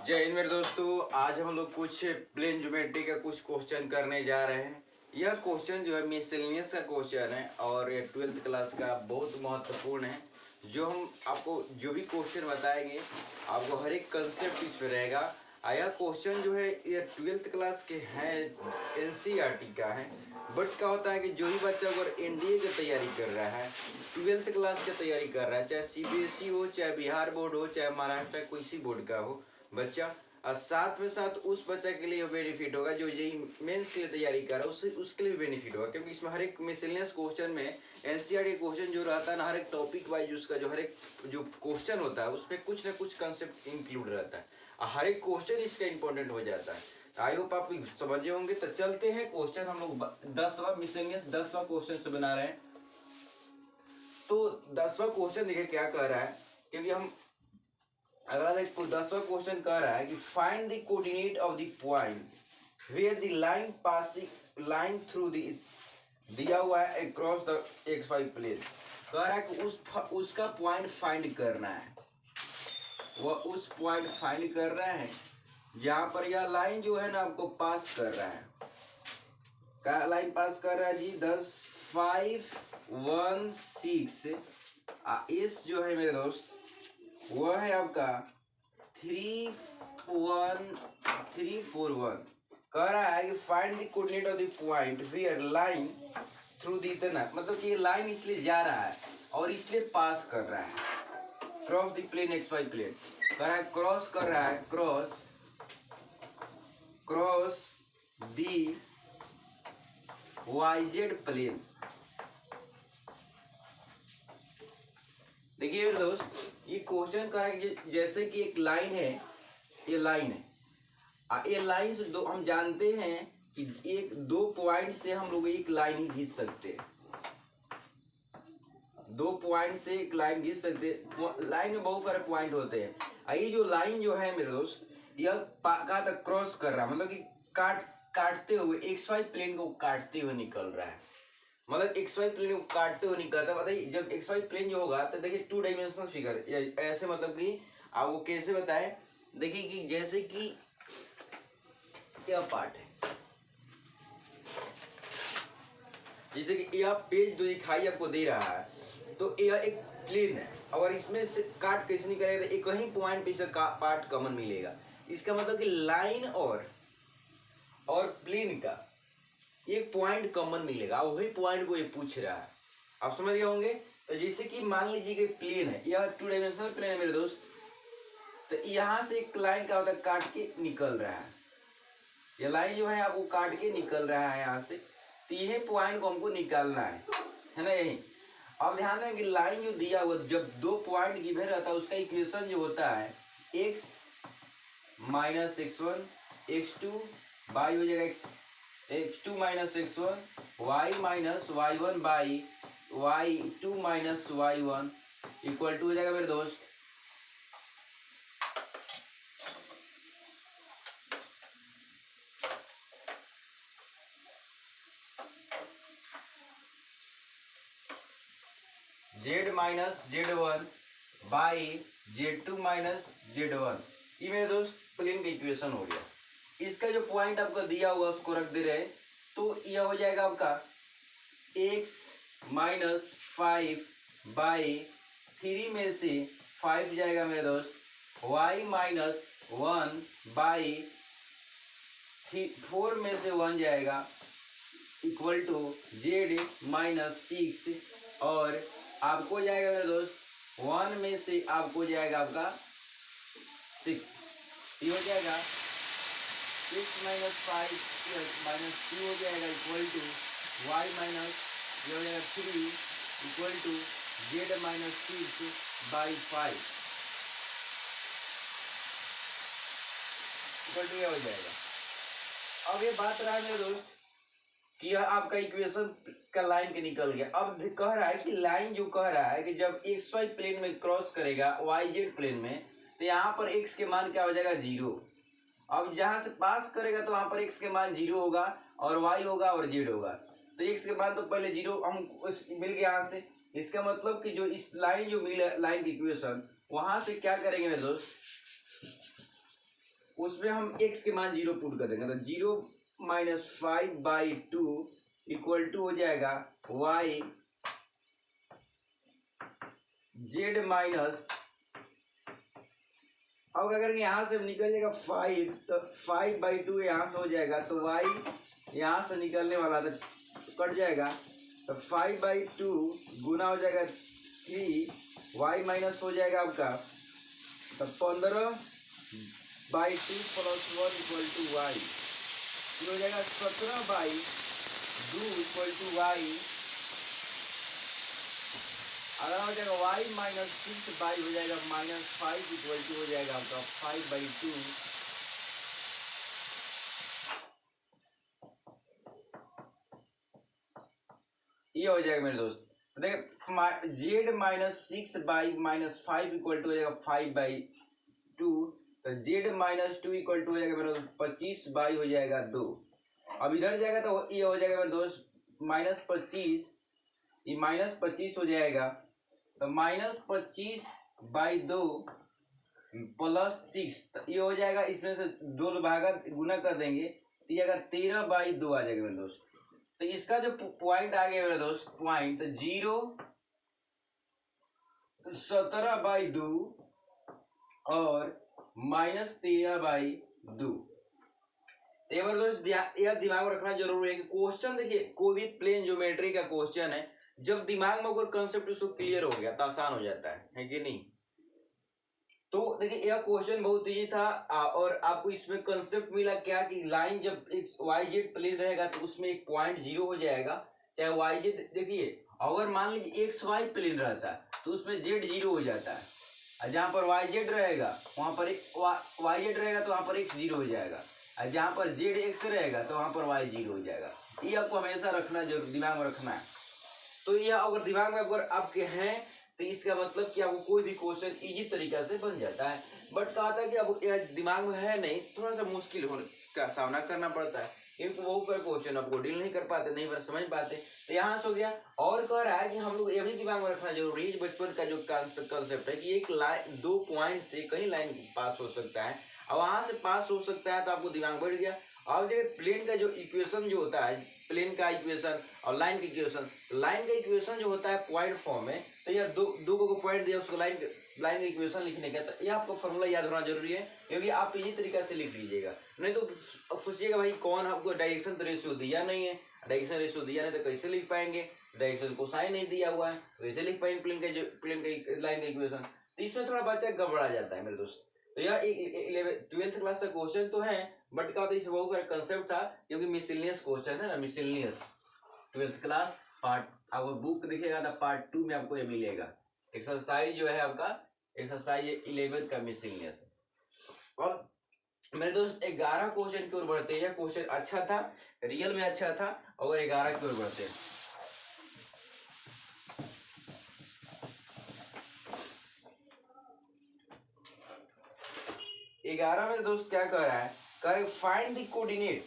जय हिंद मेरे दोस्तों। आज हम लोग कुछ प्लेन ज्योमेट्री का कुछ क्वेश्चन करने जा रहे हैं। यह क्वेश्चन जो है मिसलेनियस का क्वेश्चन है और ये 12th क्लास का बहुत महत्वपूर्ण है। जो हम आपको जो भी क्वेश्चन बताएंगे आपको हर एक कंसेप्ट इस पे रहेगा। यह क्वेश्चन जो है ये 12th क्लास के हैं, एनसीईआरटी का है। बट क्या होता है कि जो भी बच्चा अगर एनडीए की तैयारी कर रहा है, 12th क्लास की तैयारी कर रहा है, चाहे सीबीएसई हो, चाहे बिहार बोर्ड हो, चाहे महाराष्ट्र कोई सी बोर्ड का हो बच्चा, और साथ में साथ उस बच्चा के लिए बेनिफिट होगा जो जेईई मेंस के लिए तैयारी कर रहा है, उसके लिए भी बेनिफिट होगा। क्योंकि इसमें हर एक मिसलेनियस क्वेश्चन में एनसीईआरटी क्वेश्चन जो रहता है ना, हर एक टॉपिक वाइज उसका जो हर एक जो क्वेश्चन होता है उसमें कुछ ना कुछ कंसेप्ट इंक्लूड रहता है और हर एक क्वेश्चन इसका इंपॉर्टेंट हो जाता है। आई होप आप समझे होंगे। तो चलते हैं क्वेश्चन, हम लोग 10वां मिसलेनियस 10वां क्वेश्चन से बना रहे हैं। तो 10वां क्वेश्चन देखिए क्या कह रहा है, क्योंकि हम अगला देखो 10वां क्वेश्चन कह रहा है कि find the coordinate of the point where the line passing line through the दिया हुआ है अक्रॉस द XY प्लेन। कह रहा है कि उसका पॉइंट फाइंड करना है। वह उस पॉइंट फाइंड कर रहा है जहां पर यह लाइन जो है ना आपको पास कर रहा है। क्या लाइन पास कर रहा है जी? 10 5 1 6 इस जो है मेरे दोस्त वो है आपका 3 1 3 4 1। कह रहा है कि find the coordinate of the point where line through the इतना, मतलब कि ये लाइन इसलिए जा रहा है और इसलिए पास कर रहा है cross the plane XY plane. कह रहा है क्रॉस कर रहा है क्रॉस द YZ प्लेन। देखिए मेरे दोस्त ये क्वेश्चन कर रहा है कि जैसे कि एक लाइन है, ये लाइन है, ये लाइन से दो हम जानते हैं कि एक दो पॉइंट से हम लोग एक लाइन ही खींच सकते हैं। दो पॉइंट से एक लाइन खींच सकते हैं। लाइन में बहुत सारे पॉइंट होते हैं। ये जो लाइन जो है मेरे दोस्त यह कहाँ तक क्रॉस कर रहा है, मतलब कि काटते हुए XY प्लेन को काटते हुए निकल रहा है। मतलब XY प्लेन को काटते हुए निकलता है। बताइए जब XY प्लेन जो होगा तो देखिए 2 डायमेंशनल फिगर ऐसे, मतलब कि आपको कैसे बताएं। देखिए कि जैसे कि यह पार्ट है, जैसे कि यह पेज जो दिखाई आपको दे रहा है, तो यह एक प्लेन है। अगर इसमें से काट कैसे नहीं करेगा तो एक ही पॉइंट पे इसका पार्ट कॉमन मिलेगा। इसका मतलब कि लाइन और प्लेन का एक पॉइंट कॉमन मिलेगा, वही पॉइंट को ये पूछ रहा है। आप समझ गए होंगे। तो जैसे कि मान लीजिए कि प्लेन है, यह 2 डायमेंशनल प्लेन है मेरे दोस्त। तो यहाँ से एक लाइन का होता है काट के निकल रहा है। यह लाइन जो है आपको काट के निकल रहा है यहाँ से। तो यही पॉइंट को हमको निकालना है ना यही। अब ध्यान दें कि लाइन जो दिया हुआ जब दो पॉइंट गिवन रहता है उसका इक्वेशन जो होता है x minus x1 x2 by हो जाएगा x2 minus x1 y minus y1 by y2 minus y1 equal to हो जाएगा मेरे दोस्त z minus z1 by z2 minus z1। ये मेरे दोस्त प्लेन का इक्वेशन हो गया। इसका जो पॉइंट आपका दिया हुआ उसको रख दे रहे हैं, तो यह हो जाएगा आपका x माइनस 5 बाई 3 में से 5 जाएगा मेरे दोस्त y माइनस 1 बाई 4 में से 1 जाएगा इक्वल टू z माइनस 6। और आपको जाएगा मेरे दोस्त 1 में से आपको जाएगा आपका 6। ये हो जाएगा 6 माइनस 5 माइनस 2 हो जाएगा इक्वल टू y माइनस ये हो जाएगा 3 equal to z minus 6 by 5 equal to ये हो जाएगा। अब ये बात रहा मेरे दोस्त कि यह आपका इक्वेशन का लाइन के निकल गया। अब कह रहा है कि लाइन जो कह रहा है कि जब XY प्लेन में क्रॉस करेगा YZ प्लेन में, तो यहाँ पर x के मान क्या हो जाएगा 0। अब जहाँ से पास करेगा तो वहाँ पर x के मान 0 होगा और y होगा और z होगा। तो x के मान तो पहले 0 हम मिल गया यहाँ से। इसका मतलब कि जो इस लाइन जो मिला लाइन की इक्वेशन वहाँ से क्या करेंगे मेरे दोस्त, उसमें हम x के मान 0 पुट कर देंगे, तो 0 माइनस 5/2 इक्वल टू हो जाएगा y z माइनस, अब क्या करेंगे यहाँ से निकल जाएगा 5, तो 5/2 यहाँ से हो जाएगा, तो y यहाँ से निकलने वाला तो कट जाएगा, तो 5/2 गुना हो जाएगा 3, y माइनस हो जाएगा आपका, तो 15/2 प्लस 1 इक्वल टू y, ये हो जाएगा 17/2 इक्वल टू y, अगर हो जाएगा y माइनस 6/, हो जाएगा -5 इक्वल टू हो जाएगा आपका 5/2, ये हो जाएगा मेरे दोस्त। देखिए z माइनस 6/-5 इक्वल टू हो जाएगा 5/2, तो z माइनस 2 इक्वल टू हो जाएगा मेरे दोस्त 25/, हो जाएगा 2। अब इधर जाएगा तो ये हो जाएगा मेरे दोस्त -25, ये -25 हो जाएगा, तो -25/2 प्लस 6, तो ये हो जाएगा, इसमें से 2 भागा गुना कर देंगे तो ये आएगा 13/2 आ जाएगा मेरे दोस्त। तो इसका जो पॉइंट आ गया मेरे दोस्त, पॉइंट 0, 17/2 और -13/2। एक बार दोस्त यह दिमाग में रखना जरूरी है कि क्वेश्चन, देखिए कोई भी प्लेन ज्योमेट्री का क्वेश्चन है, जब दिमाग में अगर कंसेप्ट उसको क्लियर हो गया तो आसान हो जाता है कि नहीं। तो देखिए यह क्वेश्चन बहुत इजी था, और आपको इसमें कंसेप्ट मिला क्या कि लाइन जब एक वाई जेड प्लेन रहेगा तो उसमें एक पॉइंट 0 हो जाएगा, चाहे वाई जेड, देखिए अगर मान लीजिए एक्स वाई प्लेन रहता है तो उसमें जेड 0 हो जाता है, और जहाँ पर वाई जेड रहेगा वहाँ पर वाई जेड रहेगा तो वहाँ पर एक्स 0 हो जाएगा, और जहाँ पर जेड एक्स रहेगा तो वहाँ पर वाई 0 हो जाएगा। ये आपको हमेशा रखना, जरूर दिमाग में रखना है। तो यह अगर दिमाग में अगर आपके हैं तो इसका मतलब कि आपको कोई भी क्वेश्चन इजी तरीका से बन जाता है। बट कहा था कि अब यह दिमाग में है नहीं, थोड़ा सा मुश्किल होने का सामना करना पड़ता है, क्योंकि बहुत सारे क्वेश्चन आपको डील नहीं कर पाते, नहीं समझ पाते। तो यहाँ से हो गया, और कह रहा है कि हम लोग ये भी दिमाग में रखना जरूरी है, बचपन का जो कंसेप्ट है कि एक लाइन 2 पॉइंट से कहीं लाइन पास हो सकता है, और वहां से पास हो सकता है, तो आपको दिमाग बढ़ गया। और देखिए प्लेन का जो इक्वेशन जो होता है, प्लेन का इक्वेशन और लाइन का इक्वेशन, लाइन का इक्वेशन जो होता है पॉइंट फॉर्म में, तो यह दो को पॉइंट दिया उसको लाइन का इक्वेशन लिखने का, तो यह आपको फॉर्मूला याद होना जरूरी है, क्योंकि आप इसी तरीका से लिख लीजिएगा। नहीं तो सोचिएगा भाई कौन आपको डायरेक्शन रेशियो दिया नहीं है, डायरेक्शन रेशियो दिया नहीं तो कैसे लिख पाएंगे, डायरेक्शन को साइन नहीं दिया हुआ है कैसे लिख पाएंगे प्लेन का लाइन का इक्वेशन। तो इसमें थोड़ा बच्चा घबरा जाता है मेरे दोस्त। तो यह 12th क्लास का क्वेश्चन तो है, बट क्या होता है, इसमें बहुत सारा कंसेप्ट था, क्योंकि मिसलेनियस क्वेश्चन है ना, मिसलेनियस 12th क्लास पार्ट, आपको बुक दिखेगा ना पार्ट 2 में आपको ये मिलेगा। एक्सरसाइज जो है आपका एक्सरसाइज 11 का मिसलेनियस। और मेरे दोस्त 11 क्वेश्चन की ओर बढ़ते हैं। यह क्वेश्चन अच्छा था, रियल में अच्छा था, और 11 की ओर बढ़ते हैं। ग्यारह में दोस्त क्या कर रहा है, कह फाइंड द कोऑर्डिनेट,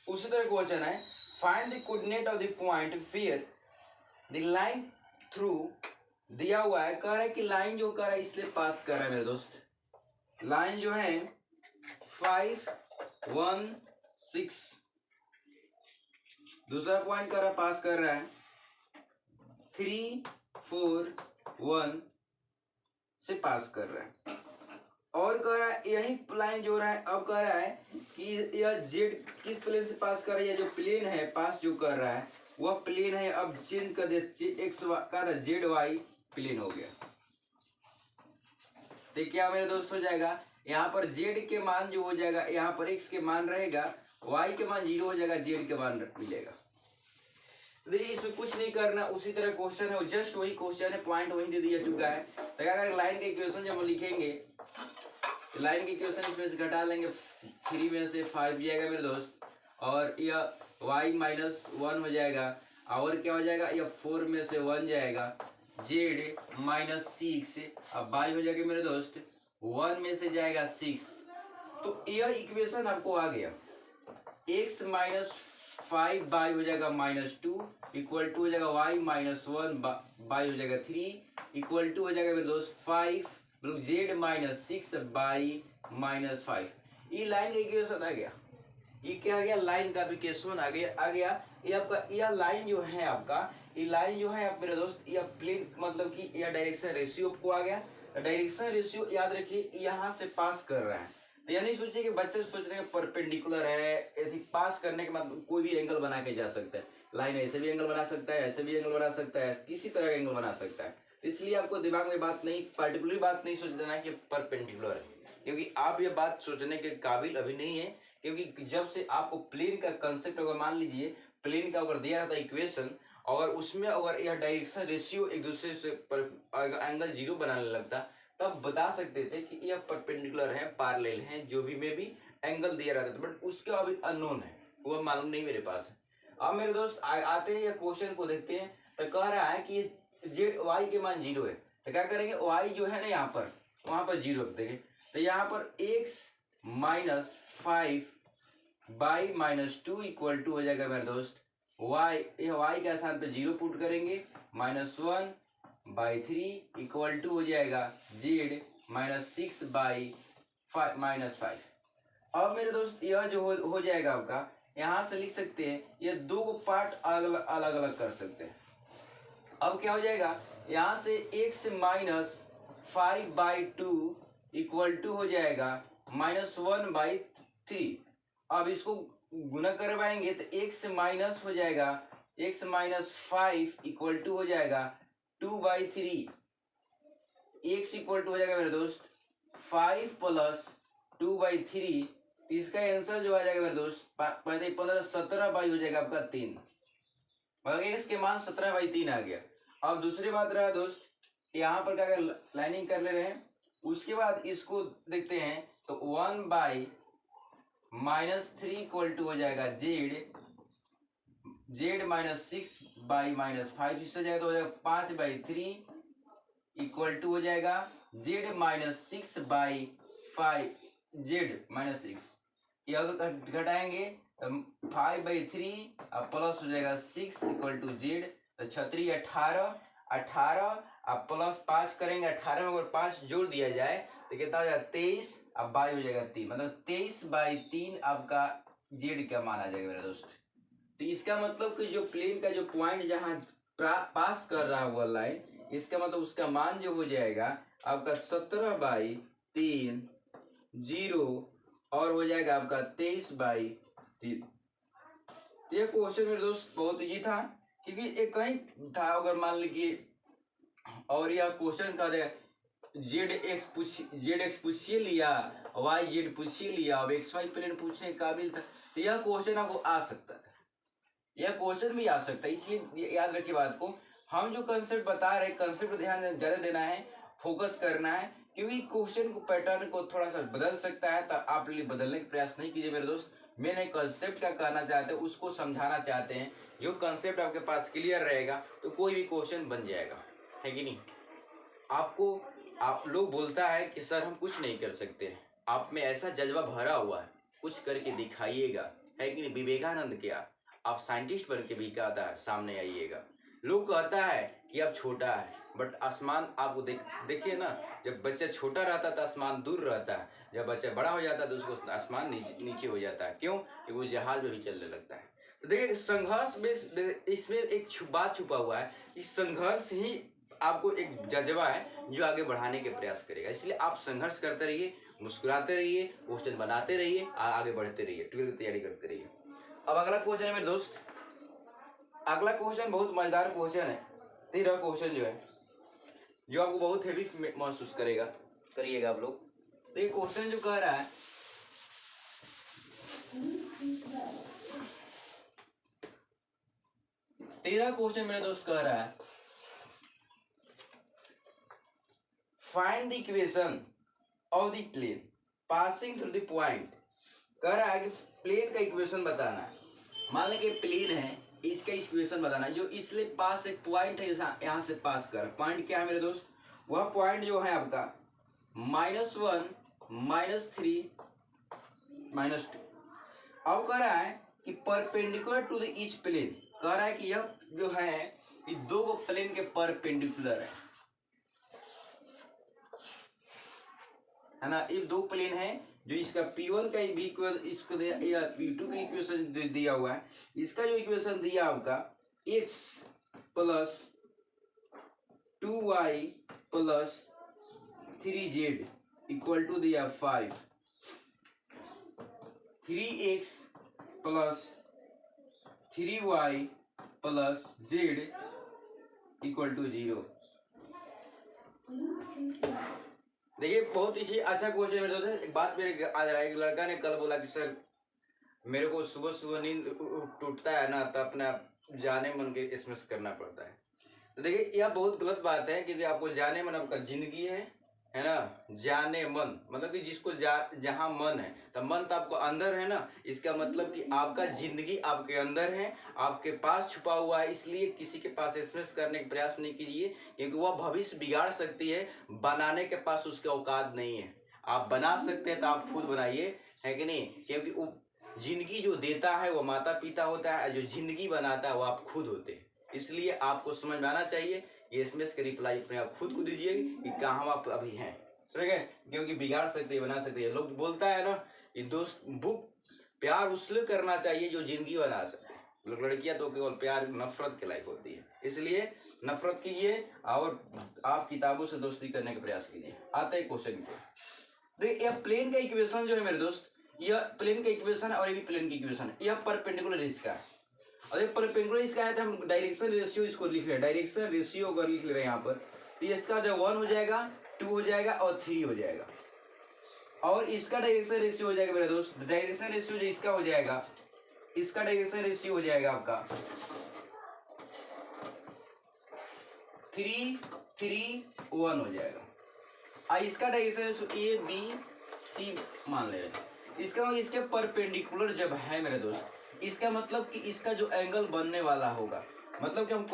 उसी तरह क्वेश्चन है, find the coordinate of the point where the line through दिया हुआ है। कह रहा है कि लाइन जो कर रहा है इसलिए पास कर रहा है मेरे दोस्त, लाइन जो है 5 1 6, दूसरा पॉइंट कर रहा है पास कर रहा है 3 4 1 से पास कर रहा है, और कह रहा है यही लाइन जो रहा है, अब कह रहा है कि यह जेड किस प्लेन से पास कर रहा है, जो प्लेन है पास जो कर रहा है वह प्लेन है, अब चेंज कर दे, एक्स का था जेड वाई प्लेन हो गया। तो क्या मेरे दोस्त हो जाएगा, यहाँ पर जेड के मान जो हो जाएगा, यहाँ पर एक्स के मान रहेगा, वाई के मान 0 हो जाएगा, जेड के मान मिलेगा। देखिए इसमें कुछ नहीं करना, उसी तरह क्वेश्चन है, जस्ट वही क्वेश्चन है, पॉइंट वही दे दिया चुका है। तो क्या करेंगे, लाइन का इक्वेशन जब हम लिखेंगे, लाइन की इक्वेशन इसमें से घटा लेंगे, 3 में से 5 जाएगा मेरे दोस्त, और यह y माइनस 1 हो जाएगा, और क्या हो जाएगा, यह 4 में से 1 जाएगा, z माइनस 6, अब y हो जाएगा मेरे दोस्त 1 में से जाएगा 6। तो यह इक्वेशन आपको आ गया, x माइनस 5y हो जाएगा -2 इक्वल टू हो जाएगा y माइनस 1 y हो जाएगा 3 इक्वल टू हो जाएगा मेरे दोस्त 5 जेड माइनस 6 बाई -5। ये लाइन का इक्वेशन आ गया, ये क्या आ गया, लाइन का इक्वेशन आ गया। ये आपका यह लाइन जो है आपका, ये लाइन जो है आप मेरे दोस्त, यह प्लेन मतलब कि यह डायरेक्शन रेशियो को आ गया। डायरेक्शन रेशियो याद रखिए यहाँ से पास कर रहा है, तो यानी सोचिए कि बच्चे सोच रहे हैं परपेंडिकुलर है, यदि पास करने के मतलब कोई भी एंगल बना के जा सकता है। लाइन ऐसे भी एंगल बना सकता है, ऐसे भी एंगल बना सकता है, किसी तरह का एंगल बना सकता है। इसलिए आपको दिमाग में बात नहीं, पर्टिकुलर बात नहीं सोच देना कि परपेंडिकुलर है, क्योंकि आप ये बात सोचने के काबिल अभी नहीं है। क्योंकि जब से आपको प्लेन का कंसेप्ट अगर मान लीजिए, प्लेन का अगर दिया रहता इक्वेशन, और उसमें अगर यह डायरेक्शन रेशियो एक दूसरे से एंगल जीरो बनाने लगता, तब बता सकते थे कि यह परपेंडिकुलर है, पैरेलल है, जो भी में भी एंगल दिया रहता था। बट उसका अभी अननोन है, वो मालूम नहीं मेरे पास है। अब मेरे दोस्त आते हैं, क्वेश्चन को देखते हैं। तो कह रहा है कि जेड वाई के मान जीरो है, तो क्या करेंगे, वाई जो है ना यहाँ पर, वहां पर जीरो रख देंगे। तो यहाँ पर एक्स माइनस 5/-2 इक्वल टू हो जाएगा मेरे दोस्त वाई, वाई के स्थान पे जीरो पुट करेंगे, -1/3 इक्वल टू हो जाएगा जेड -6/5। अब मेरे दोस्त यह जो हो जाएगा आपका, यहां से लिख सकते हैं, ये दो पार्ट अलग अलग कर सकते हैं। अब क्या हो जाएगा, यहां से x -5/2 इक्वल टू हो जाएगा -1/3। अब इसको गुना करवाएंगे तो x माइनस हो जाएगा, x -5 इक्वल टू हो जाएगा 2/3। x इक्वल टू हो जाएगा मेरे दोस्त 5 + 2/3। इसका आंसर जो आ जाएगा मेरे दोस्त 17/, हो जाएगा आपका 3। मतलब x के मान 17/3 आ गया। अब दूसरी बात रहा दोस्त, यहाँ पर क्या लाइनिंग कर ले रहे हैं, उसके बाद इसको देखते हैं तो 1/-3 इक्वल टू हो जाएगा जेड -6/-5। इससे जाएगा तो हो जाएगा 5/3 इक्वल टू हो जाएगा जेड -6/5, जेड -6। ये अगर घटाएंगे तो 5/3 प्लस हो जाएगा 6 इक्वल टू जेड। तो 36 18 अब प्लस 5 करेंगे, 18 में अगर 5 जोड़ दिया जाए तो कितना हो जाएगा 23, अब बाई हो जाएगा 3, मतलब 23/3 आपका जेड का मान आ जाएगा मेरे दोस्त। तो इसका मतलब कि जो प्लेन का जो पॉइंट जहां पास कर रहा हुआ लाइन, इसका मतलब उसका मान जो हो जाएगा आपका 17/3 जीरो, और हो जाएगा आपका 23/3। ये क्वेश्चन मेरे दोस्त बहुत इजी था, क्योंकि एक कहीं था अगर मान लीजिए, और यह क्वेश्चन का जेड एक्स पूछिए लिया, वाई जेड पूछिए लिया, अब एक्स वाई प्लेन पूछने के काबिल था, तो यह क्वेश्चन आपको आ सकता था, यह क्वेश्चन भी आ सकता है। इसलिए याद रखिए बात को, हम जो कंसेप्ट बता रहे हैं, कंसेप्ट पर ध्यान ज्यादा देना है, फोकस करना है, क्योंकि क्वेश्चन को पैटर्न को थोड़ा सा बदल सकता है। तो आप बदलने का प्रयास नहीं कीजिए मेरे दोस्त। मैंने कंसेप्ट क्या कहना चाहते हैं उसको समझाना चाहते हैं। जो कंसेप्ट आपके पास क्लियर रहेगा तो कोई भी क्वेश्चन बन जाएगा, है कि नहीं। आपको आप लोग बोलता है कि सर हम कुछ नहीं कर सकते, आप में ऐसा जज्बा भरा हुआ है, कुछ करके दिखाइएगा, है कि नहीं। विवेकानंद क्या, आप साइंटिस्ट बन के भी कहता है सामने आइएगा। लोग कहता है कि आप छोटा है, बट आसमान आपको देखिए ना, जब बच्चा छोटा रहता था आसमान दूर रहता है, जब बच्चा बड़ा हो जाता है तो उसको आसमान नीचे हो जाता है। क्यों, क्योंकि वो जहाज में भी चलने लगता है। तो देखिए संघर्ष में इसमें एक बात छुपा हुआ है, इस संघर्ष ही आपको एक जज्बा है जो आगे बढ़ाने के प्रयास करेगा। इसलिए आप संघर्ष करते रहिए, मुस्कुराते रहिए, क्वेश्चन बनाते रहिए, आगे बढ़ते रहिए, 12वीं की तैयारी करते रहिए। अब अगला क्वेश्चन है मेरे दोस्त, अगला क्वेश्चन बहुत मजेदार क्वेश्चन है। 13 क्वेश्चन जो है, जो आपको बहुत हेवी महसूस करिएगा आप लोग। तो ये क्वेश्चन जो कह रहा है, तेरा क्वेश्चन मेरे दोस्त कह रहा है, find the equation of the plane passing through the point. कह रहा है कि प्लेन का इक्वेशन बताना है। मान लें कि प्लेन है, इसका इक्वेशन बताना है, जो इसलिए पास एक पॉइंट है, यहाँ से पास कर। पॉइंट क्या है मेरे दोस्त, वह पॉइंट जो है आपका -1 -3 -2। अब कह रहा है कि perpendicular to the each plane, कह रहा है कि यह जो है ये दो प्लेन के परपेंडिकुलर है। है ना। इफ दो प्लेन है जो इसका P1 का भी इक्वल इसको दे या P2 का इक्वेशन दिया हुआ है, इसका जो इक्वेशन दिया आपका x plus 2y plus 3z equal to दिया 5, 3x plus 3y plus z equal to 0। देखिए बहुत ही अच्छा क्वेश्चन मेरे दोस्त। एक बात मेरे याद आ रहा है, एक लड़का ने कल बोला कि सर मेरे को सुबह सुबह नींद टूटता है ना, तो अपना जाने मन के एसएमएस करना पड़ता है। तो देखिए यह बहुत गलत बात है, क्योंकि आपको जाने मन आपका जिंदगी है ना। जाने मन मतलब कि जिसको जहाँ मन है, तो मन तो आपको अंदर है ना। इसका मतलब कि आपका जिंदगी आपके अंदर है, आपके पास छुपा हुआ है। इसलिए किसी के पास एसएमएस करने का प्रयास नहीं कीजिए, क्योंकि वह भविष्य बिगाड़ सकती है। बनाने के पास उसके औकात नहीं है। आप बना सकते हैं तो आप खुद बनाइए, है कि नहीं। क्योंकि वो जिंदगी जो देता है वो माता पिता होता है, जो जिंदगी बनाता है वो आप खुद होते हैं। इसलिए आपको समझ में आना चाहिए। ये एसएमएस का रिप्लाई अपने आप खुद को दीजिए कि कहाँ आप अभी हैं, समझ गए। क्योंकि बिगाड़ सकते हैं, बना सकते हैं। लोग बोलता है ना कि दोस्त बुक प्यार उससे करना चाहिए जो जिंदगी बना सके। लोग लड़कियां तो केवल प्यार नफरत के लायक होती है, इसलिए नफरत कीजिए और आप किताबों से दोस्ती करने का प्रयास कीजिए। आते हैं क्वेश्चन पे। देखिए यह प्लेन का इक्वेशन जो है मेरे दोस्त, यह प्लेन का इक्वेशन है और ये भी प्लेन की इक्वेशन है। यह परपेंडिकुलर इसका है और ये परपेंडिकुलर इसका है, तो हम डायरेक्शन रेशियो इसको लिख रहे हैं। डायरेक्शन रेशियो अगर लिख ले रहे हैं यहाँ पर, तो इसका जो 1 हो जाएगा, 2 हो जाएगा और 3 हो जाएगा। और इसका डायरेक्शन रेशियो हो जाएगा मेरे दोस्त, डायरेक्शन रेशियो जो इसका हो जाएगा, इसका डायरेक्शन रेशियो हो जाएगा आपका 3, 3, 1 हो जाएगा। इसका direction ratio A B C मान ले रहे हैं। इसका मतलब इसके परपेंडिकुलर जब है मेरे दोस्त, इसका मतलब कि इसका जो एंगल बनने वाला होगा, मतलब कि हम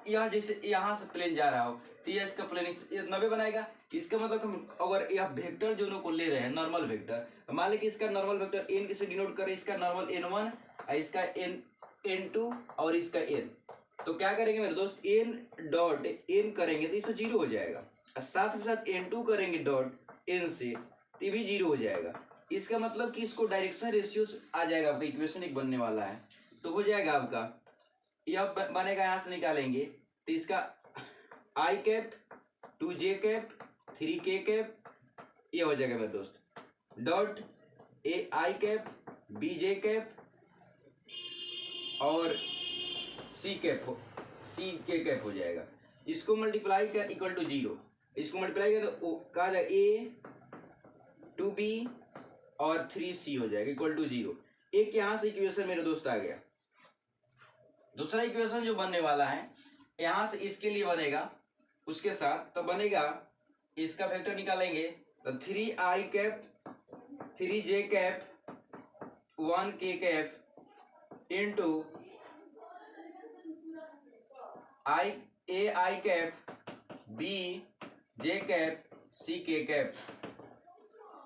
यह जैसे यहाँ से प्लेन जा रहा हो, तो यह इसका प्लेन 90 बनाएगा। इसका मतलब हम अगर यह वेक्टर दोनों को ले रहे हैं, नॉर्मल वेक्टर, तो मान लीजिए कि इसका नॉर्मल वेक्टर n किसे डिनोट करें, इसका नॉर्मल n1 और इसका n2 और इसका n। तो क्या करेंगे मेरे दोस्त, n डॉट n करेंगे तो इसको 0 हो जाएगा, साथ ही साथ n2 करेंगे डॉट n से, तो भी 0 हो जाएगा। इसका मतलब कि इसको डायरेक्शन रेशियो आ जाएगा आपका, इक्वेशन एक बनने वाला है। तो हो जाएगा आपका, यह बनेगा, यहाँ से निकालेंगे तो इसका i cap 2j cap 3k cap, ये हो जाएगा मेरे दोस्त, dot i cap bj cap और c k कैप हो जाएगा। इसको मल्टीप्लाई कर इक्वल टू 0, इसको मल्टीप्लाई कर तो कहा जाएगा a 2b और 3c हो जाएगा इक्वल टू 0। एक यहाँ से इक्वेशन मेरे दोस्त आ गया। दूसरा इक्वेशन जो बनने वाला है, यहाँ से इसके लिए बनेगा, उसके साथ तो बनेगा, इसका वेक्टर निकालेंगे तो 3i cap 3j cap 1k cap into ai cap bj cap ck cap,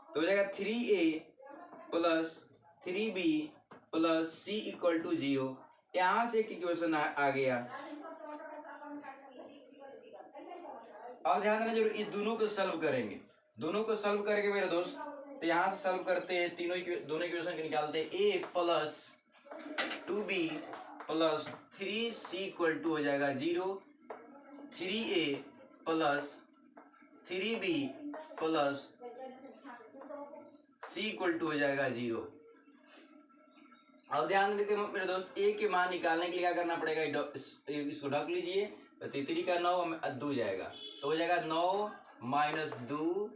तो हो जाएगा 3a plus 3b plus c equal to 0। यहाँ से एक इक्वेशन आ गया। और ध्यान देना जरूर, इस दोनों को सॉल्व करेंगे, दोनों को सॉल्व करके मेरे दोस्त, तो यहाँ से सॉल्व करते हैं, दोनों इक्वेशन को निकालते हैं। a plus 2b plus 3c equal to हो जाएगा 0, 3a plus 3b plus c equal to हो जाएगा 0। अब ध्यान देते मेरे दोस्त, a के मान निकालने के लिए क्या करना पड़ेगा, इसको ढक लीजिए, तो 3 का 9 2 जाएगा, तो हो जाएगा 9 माइनस 2,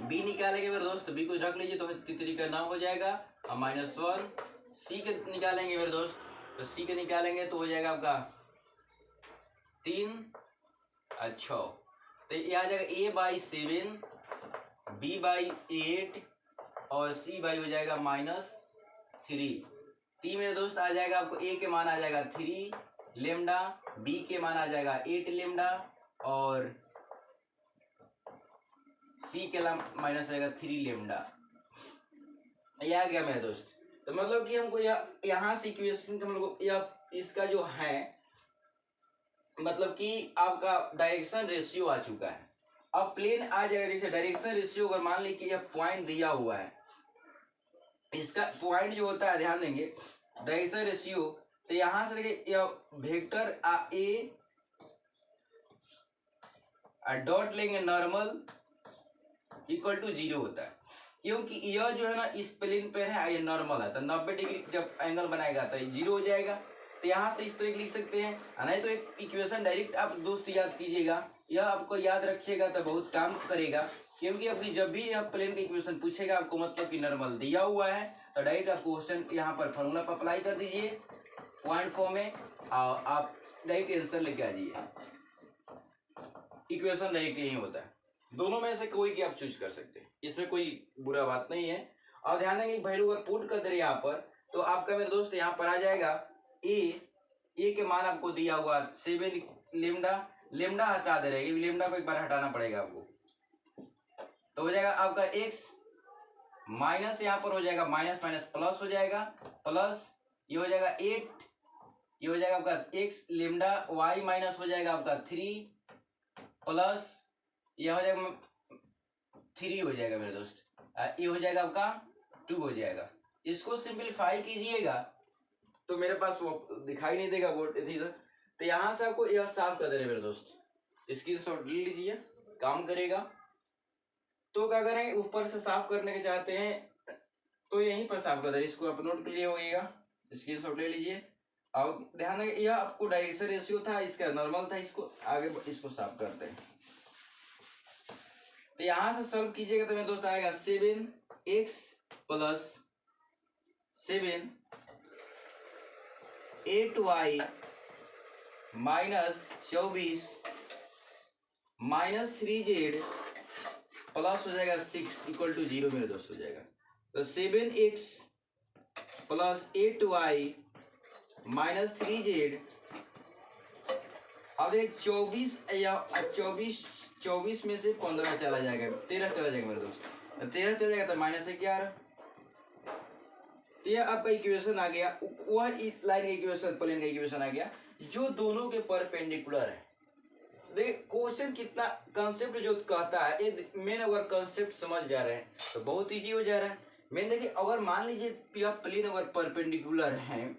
b निकालेंगे मेरे दोस्त, b को ढक लीजिए, तो 3 का 9 हो जाएगा और -1। c के निकालेंगे मेरे दोस्त, तो c के निकालेंगे तो हो जाएगा आपका 3 और 6, तो ये आ जाएगा a/7 b/8 और c/ हो जाएगा -3। t मेरे दोस्त आ जाएगा आपको, a के मान आ जाएगा 3 लेमडा, b के मान आ जाएगा 8 लेमडा और c के माइनस आएगा 3 लेमडा। ये आ गया मेरे दोस्त। तो मतलब कि हमको यहाँ से इक्वेशन हम लोग इसका जो है, मतलब कि आपका डायरेक्शन रेशियो आ चुका है। अब प्लेन आ जाएगा, जैसे डायरेक्शन रेशियो अगर मान ली कि यह पॉइंट दिया हुआ है, इसका पॉइंट जो होता है ध्यान देंगे डायरेक्शन रेशियो, तो यहां से देखिए यह वेक्टर ए डॉट लेंगे नॉर्मल इक्वल टू 0 होता है, क्योंकि यह जो है ना इस प्लेन पे है, ये नॉर्मल है, तो 90 डिग्री जब एंगल बनाएगा तो 0 हो जाएगा। तो यहाँ से इस तरह लिख सकते हैं, नहीं तो एक इक्वेशन डायरेक्ट आप दोस्त याद कीजिएगा, यह आपको याद रखिएगा तो बहुत काम करेगा, क्योंकि अभी जब भी आप प्लेन का इक्वेशन पूछेगा आपको मतलब कि नॉर्मल दिया हुआ है, तो डायरेक्ट आप क्वेश्चन यहाँ पर फॉर्मूला पर अप्लाई कर दीजिए पॉइंट फॉर्म में, और आप डायरेक्ट आंसर लेके आ जाइए। इक्वेशन डायरेक्ट यही होता है, दोनों में से कोई की आप चूज कर सकते हैं, इसमें कोई बुरा बात नहीं है। और ध्यान देंगे वैल्यू अगर पुट कर दे रहे यहाँ पर, तो आपका मेरे दोस्त यहाँ पर आ जाएगा ए के मान आपको दिया हुआ 7 लेमडा, लेमडा हटा दे रहे हैं, लेमडा को एक बार हटाना पड़ेगा आपको, तो हो जाएगा आपका एक्स माइनस, यहाँ पर हो जाएगा माइनस माइनस प्लस हो जाएगा, प्लस ये हो जाएगा 8, ये हो जाएगा आपका एक्स लेमडा, वाई माइनस हो जाएगा आपका 3 प्लस ये हो जाएगा 3 हो जाएगा मेरे दोस्त, ये हो जाएगा आपका 2 हो जाएगा। इसको सिंपलीफाई कीजिएगा तो मेरे पास वो दिखाई नहीं देगा बोर्ड इधर, तो यहाँ से आपको यह साफ कर दे रहे मेरे दोस्त, स्क्रीनशॉट ले लीजिए, काम करेगा। तो क्या करें, ऊपर से साफ करने के चाहते हैं तो यहीं पर साफ कर दे, इसको आप नोट कर लिए होइएगा, स्क्रीनशॉट ले लीजिए। अब ध्यान रखिए यह आपको डायरेक्शन रेशियो था, इसका नॉर्मल था, इसको आगे इसको साफ करते हैं। तो यहां से सॉल्व कीजिएगा तो मेरे दोस्त आएगा 7x plus 7 8y minus 24 minus 3z plus हो जाएगा 6 इक्वल टू 0 मेरे दोस्त हो जाएगा। तो 7x plus 8y minus 3z, अब एक 24 में से 15 चला जाएगा, 13 चला जाएगा मेरे दोस्त, 13 चला जाएगा तो माइनस 11। यह आपका इक्वेशन आ गया, वह लाइन का इक्वेशन प्लेन का इक्वेशन आ गया जो दोनों के परपेंडिकुलर है। देखिए क्वेश्चन कितना कंसेप्ट जो कहता है, मेन अगर कंसेप्ट समझ जा रहे हैं तो बहुत इजी हो जा रहा है। मेन देखिए अगर मान लीजिए यह प्लेन अगर परपेंडिकुलर है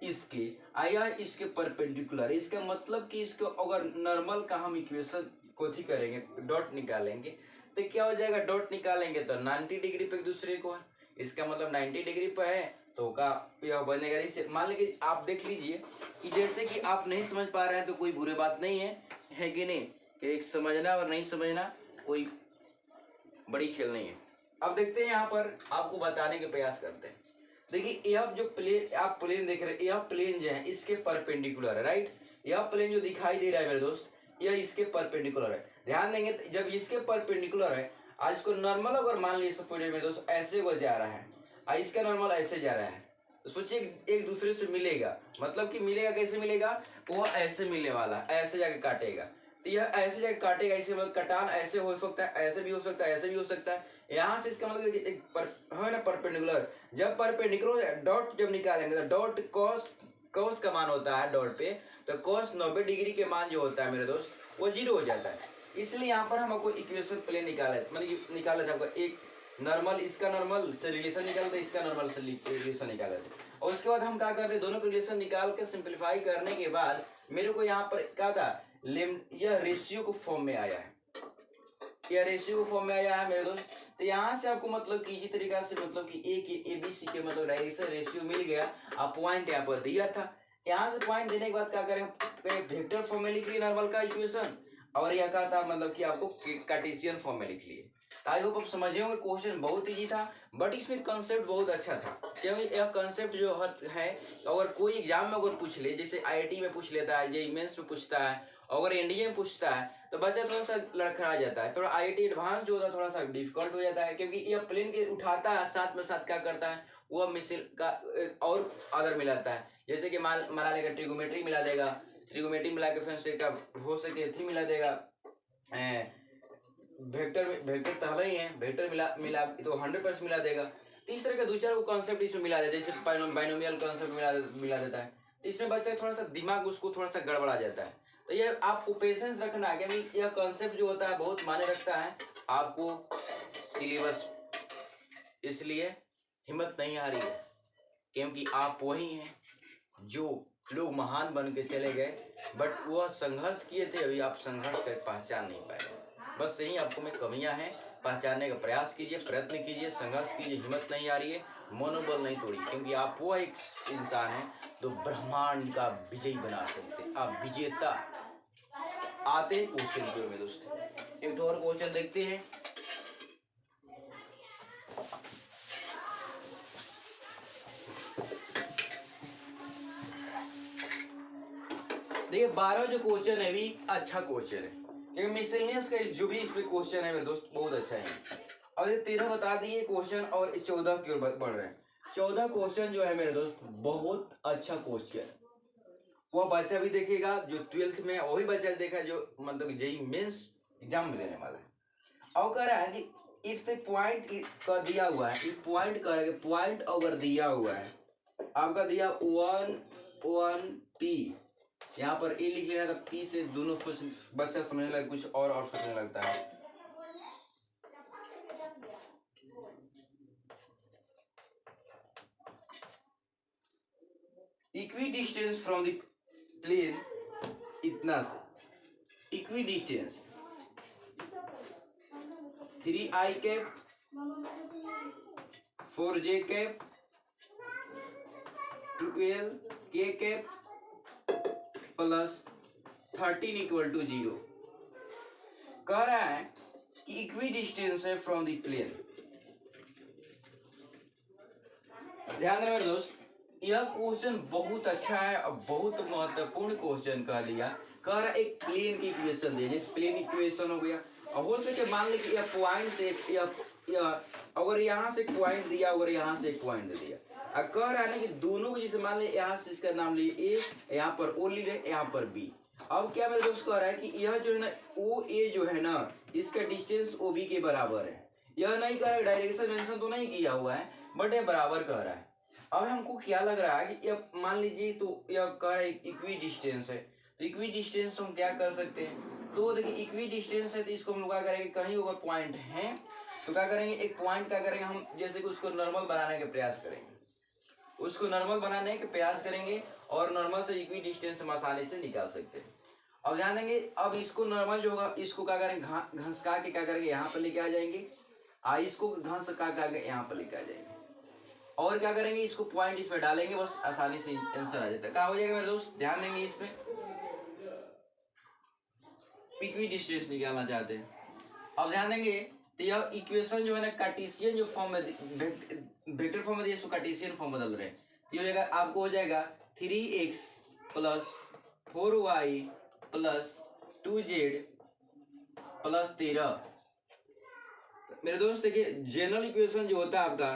इसके, आया इसके परपेंडिकुलर, इसका मतलब कि इसको अगर नॉर्मल का हम इक्वेशन को ही करेंगे, डॉट निकालेंगे तो क्या हो जाएगा, डॉट निकालेंगे तो 90 डिग्री पे एक दूसरे को है, इसका मतलब 90 डिग्री पे है तो का यह बनेगा। जैसे मान लीजिए आप देख लीजिए कि जैसे कि आप नहीं समझ पा रहे हैं तो कोई बुरी बात नहीं है कि नहीं, कि एक समझना और नहीं समझना कोई बड़ी खेल नहीं है। अब देखते हैं यहाँ पर आपको बताने के प्रयास करते हैं। देखिए यह जो प्लेन आप प्लेन देख रहे हैं, यह प्लेन जो है इसके परपेंडिकुलर है, राइट। यह प्लेन जो दिखाई दे रहा है मेरे दोस्त यह इसके परपेंडिकुलर है। ध्यान देंगे जब इसके परपेंडिकुलर है, आज इसको नॉर्मल अगर मान लीजिए सपोज मेरे दोस्त ऐसे वो जा रहा है और इसका नॉर्मल ऐसे जा रहा है, तो सोचिए एक दूसरे से मिलेगा, मतलब कि मिलेगा कैसे मिलेगा, वो ऐसे मिलने वाला, ऐसे जाके काटेगा, तो यह ऐसे जाके काटेगा, इसे मतलब कटान ऐसे हो सकता है, ऐसे भी हो सकता है, ऐसे भी हो सकता है। यहाँ से इसका मतलब एक है ना परपेंडिकुलर, जब परपेंडिकुलर डॉट जब निकालेंगे तो डॉट कॉस का मान होता है डॉट पे, तो कॉस 90 डिग्री के मान जो होता है मेरे दोस्त वो 0 हो जाता है। इसलिए यहाँ पर हम आपको इक्वेशन प्लेन निकाले, मतलब निकाला था आपको एक नॉर्मल, इसका नॉर्मल से रिलेशन निकालते, इसका नॉर्मल से रिलेशन निकाले थे, और उसके बाद हम क्या करते, दोनों का रिलेशन निकाल के सिंप्लीफाई करने के बाद मेरे को यहाँ पर क्या था, यह रेशियो को फॉर्म में आया है, यह रेशियो को फॉर्म में आया है मेरे दोस्त। तो यहाँ से आपको मतलब कि इसी तरीका से मतलब कि ए बी सी के मतलब डायरेक्शन रेशियो मिल गया, आप पॉइंट यहाँ पर दिया था। यहाँ से पॉइंट देने के बाद क्या करें, वेक्टर फॉर्म में लिख लिए नॉर्मल का इक्वेशन, और यह क्या था मतलब कि आपको कार्टेशियन फॉर्म में लिख लिए। आई होप आप समझे होंगे, क्वेश्चन बहुत इजी था बट इसमें कंसेप्ट बहुत अच्छा था, क्योंकि यह कंसेप्ट जो है अगर कोई एग्जाम में अगर पूछ ले, जैसे आईआईटी में पूछ लेता है, जेईई मेंस में पूछता है, अगर एनडीए में पूछता है तो बच्चा थोड़ा सा लड़खड़ा जाता है, थोड़ा आईआईटी एडवांस जो होता है थोड़ा सा डिफिकल्ट हो जाता है, क्योंकि यह प्लेन के उठाता है साथ में साथ क्या करता है वह मिसिल का और अदर मिलाता है, जैसे कि माना लेगा ट्रिगोमेट्री मिला देगा, ट्रिगोमेट्री मिला के फिर से का हो सके थी मिला देगा, वेक्टर पहले ही है, वेक्टर मिला तो 100% मिला देगा। तो इस तरह का दो चार को कॉन्सेप्ट इसमें मिला देता है, जैसे बाइनोमियल कॉन्सेप्ट मिला देता है। इसमें बच्चा थोड़ा सा दिमाग उसको थोड़ा सा गड़बड़ा जाता है, तो ये आपको पेशेंस रखना है कि यह कॉन्सेप्ट जो होता है बहुत मायने रखता है आपको सिलेबस, इसलिए हिम्मत नहीं आ रही है क्योंकि आप वही हैं जो लोग महान बन के चले गए, बट वह संघर्ष किए थे, अभी आप संघर्ष कर पहचान नहीं पाए। बस यही आपको में कमियां हैं, पहचानने का प्रयास कीजिए, प्रयत्न कीजिए, संघर्ष कीजिए, हिम्मत नहीं आ रही है, मनोबल नहीं तोड़िए, क्योंकि आप वो एक इंसान हैं जो ब्रह्मांड का विजयी बना सकते हैं, आप विजेता। आते क्वेश्चन में दोस्तों एक और क्वेश्चन देखते हैं। देखिए 12 जो क्वेश्चन है भी अच्छा क्वेश्चन है, क्योंकि मिसलेनियस का जो भी इसमें क्वेश्चन है मेरे दोस्त बहुत अच्छा है। और ये 13 बता दिए क्वेश्चन और 14 की ओर बढ़ रहे हैं। 14 क्वेश्चन जो है मेरे दोस्त बहुत अच्छा क्वेश्चन, वह बच्चा भी देखेगा जो 12th में, वही बच्चा देखा जो मतलब जेई मेंस एग्जाम में देने वाला है। और कह रहा है कि इफ द पॉइंट का दिया हुआ है, इफ पॉइंट का पॉइंट अगर दिया हुआ है आपका दिया 1 P, यहाँ पर ए लिख लेना था, पी से दोनों बच्चा समझने लगा, कुछ और सोचने लगता है। Equidistance from the plane इतना से, equidistance 3i cap 4j cap 12k cap plus 13 equal to 0। कह रहा है कि इक्वी डिस्टेंस है फ्रॉम द प्लेन। ध्यान देना मेरे दोस्त, यह क्वेश्चन बहुत अच्छा है और बहुत महत्वपूर्ण क्वेश्चन कह दिया। कह रहा है एक प्लेन की इक्वेशन दिया, जैसे प्लेन इक्वेशन हो गया, और हो सके मान ली कि यह पॉइंट से अगर यहाँ से पॉइंट दिया, अगर यहाँ से एक पॉइंट दिया, कह रहा है ना कि दोनों को जैसे मान ली यहाँ से इसका नाम लिए ए, यहाँ पर ओ ली रहे, यहाँ पर बी। अब क्या मेरे दोस्त कह रहा है कि यह जो है ना ओ ए जो है ना इसका डिस्टेंस ओ बी के बराबर है। यह नहीं कह रहा है, डायरेक्शन मेंशन तो नहीं किया हुआ है, बट ये बराबर कह रहा है। अब हमको क्या लग रहा है कि यह मान लीजिए तो यह कह रहा है इक्वी डिस्टेंस है, तो इक्वी डिस्टेंस हम क्या कर सकते हैं, तो देखिए इक्वी डिस्टेंस है तो इसको हम लोग क्या करेंगे, कहीं अगर पॉइंट है तो क्या करेंगे, एक पॉइंट क्या करेंगे हम, जैसे कि उसको नॉर्मल बनाने का प्रयास करेंगे, उसको नॉर्मल बनाने का प्रयास करेंगे और नॉर्मल से इक्वी डिस्टेंस हम आसानी से निकाल सकते हैं। अब ध्यान देंगे, अब इसको नॉर्मल जो होगा इसको क्या करेंगे, घसका के क्या करेंगे यहाँ पर लेके आ जाएंगे, इसको घसका के यहाँ पर लेके आ जाएंगे, और क्या करेंगे इसको पॉइंट इसमें डालेंगे, बस आसानी से आंसर आ जाता है। क्या हो जाएगा मेरे दोस्त, ध्यान देंगे इसमें इक्वी डिस्टेंस निकालना चाहते हैं। अब ध्यान देंगे तो यह इक्वेशन जो है ना कार्टेशियन जो फॉर्म में, वेक्टर फॉर्म में दिए, इसको कार्टेशियन फॉर्म बदल रहे हैं, तो हो जाएगा आपको हो जाएगा 3x plus 4y plus 2z plus 13। मेरे दोस्त देखिए जनरल इक्वेशन जो होता है आपका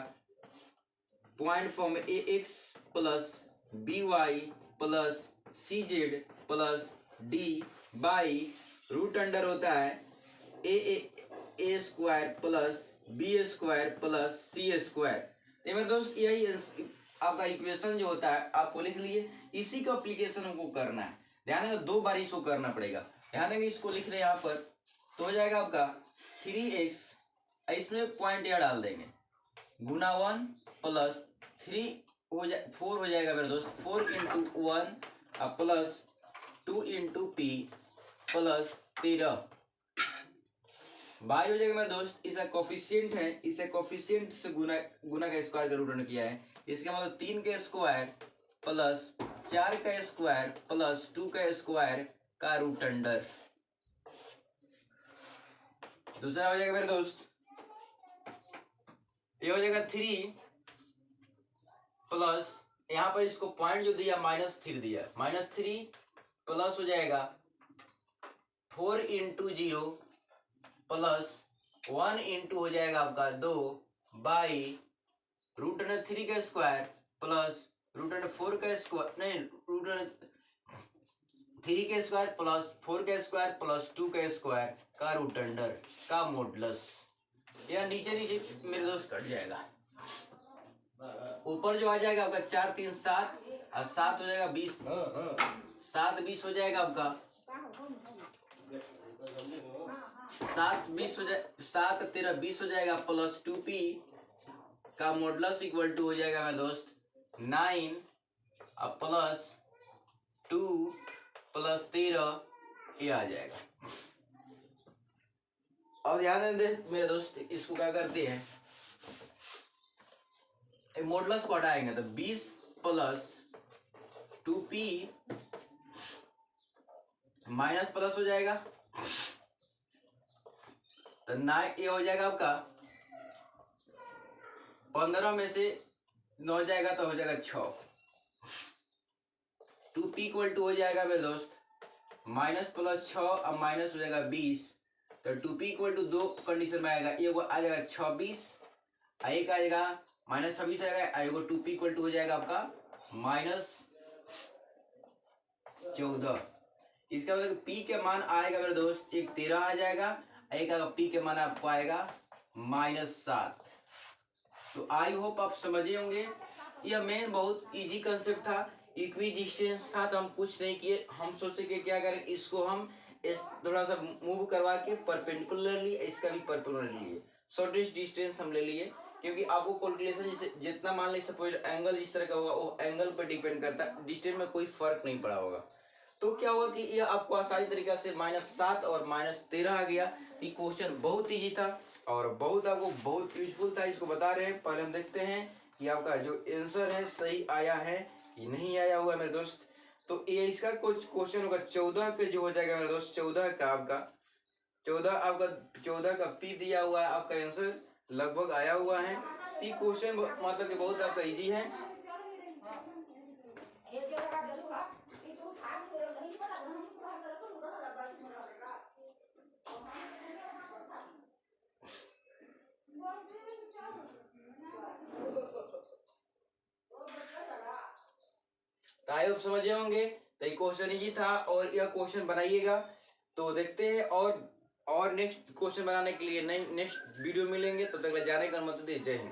पॉइंट फॉर्म में ax plus by plus cz plus d by root under होता है a square plus b square plus c square. तो मेरे दोस्त यही आपका इक्वेशन जो होता है आपको लिख लिए, इसी का एप्लीकेशन हमको करना है। ध्यान देंगे 2 बार इसको करना पड़ेगा। ध्यान देंगे इसको लिख रहे हैं यहाँ पर, तो हो जाएगा आपका 3x, इसमें पॉइंट यह डाल देंगे, गुना 1 प्लस 3 हो जाए 4 हो जाएगा मेरे दोस्त, 4 into 1 plus 2 into P plus 13 by हो जाएगा मेरे दोस्त। इसका कोफिशिएंट है, इसे कोफिशिएंट से गुना का स्क्वायर का रूट अंडर किया है, इसका मतलब 3 का स्क्वायर प्लस 4 का स्क्वायर प्लस 2 का स्क्वायर का रूट अंडर। दूसरा हो जाएगा मेरे दोस्त, ये हो जाएगा 3 प्लस यहाँ पर इसको पॉइंट जो दिया -3 दिया, -3 प्लस हो जाएगा 4 इंटू 0 प्लस 1 इंटू हो जाएगा आपका 2 बाई रूट अंडर 3 का स्क्वायर प्लस रूट अंडर 4 का स्क्वायर, नहीं रूट अंडर 3 का स्क्वायर प्लस 4 का स्क्वायर प्लस 2 का स्क्वायर का रूट अंडर का मॉडुलस। यह नीचे नीचे मेरे दोस्त कट जाएगा, ऊपर जो आ जाएगा आपका 4 3 7 और 7 हो जाएगा 20, 7 20 हो जाएगा आपका सात तेरह 20 हो जाएगा प्लस 2p का मॉडुलस इक्वल टू हो जाएगा मेरे दोस्त 9 अब प्लस 2 प्लस 13 ये आ जाएगा। अब ध्यान दे मेरे दोस्त, इसको क्या करते हैं, मॉडुलस को हटाएंगे तो 20 प्लस 2p माइनस प्लस हो जाएगा तो 9 ये हो जाएगा आपका 15 में से 9 जाएगा तो हो जाएगा 6। 2p इक्वल टू हो जाएगा मेरे दोस्त माइनस प्लस 6 अब माइनस हो जाएगा 20 तो 2p इक्वल टू 2 कंडीशन में आएगा, ये आ जाएगा 26 एक आएगा माइनस 26 आएगा, एगो 2p इक्वल टू हो जाएगा आपका माइनस 14। इसका मतलब p के मान आएगा मेरे दोस्त एक 13 आ जाएगा, एक आएगा p के मान आपको आएगा माइनस 7। तो आई होप आप समझे होंगे, यह मेन बहुत इजी कंसेप्ट था, इक्वी डिस्टेंस था तो हम कुछ नहीं किए, हम सोचे कि क्या करें इसको हम इस थोड़ा सा मूव करवा के परपेंडिकुलरली इसका भी परपेंडिकुलर लिए, शॉर्टेस्ट डिस्टेंस हम ले लिए क्योंकि आपको कैलकुलेशन जैसे जितना मान लीजिए सपोज एंगल इस तरह का होगा वो एंगल पर डिपेंड करता है, डिस्टेंस में कोई फर्क नहीं पड़ा होगा। तो क्या हुआ कि यह आपको आसानी तरीके से -7 और -13 आ गया। ये क्वेश्चन बहुत ईजी था और बहुत आपको बहुत यूजफुल था, इसको बता रहे हैं। पहले हम देखते हैं कि आपका जो आंसर है सही आया है कि नहीं आया हुआ मेरे दोस्त। तो ये इसका कुछ क्वेश्चन होगा 14 के जो हो जाएगा मेरे दोस्त 14 का आपका 14 का पी दिया हुआ है, आपका आंसर लगभग आया हुआ है। ये क्वेश्चन मतलब कि बहुत आपका इजी है। आई होप समझे होंगे। तो ये क्वेश्चन इजी था और यह क्वेश्चन बनाइएगा। तो देखते हैं और नेक्स्ट क्वेश्चन बनाने के लिए नेक्स्ट वीडियो मिलेंगे, तब तक जाने का अनुमति दे। जय हिंद।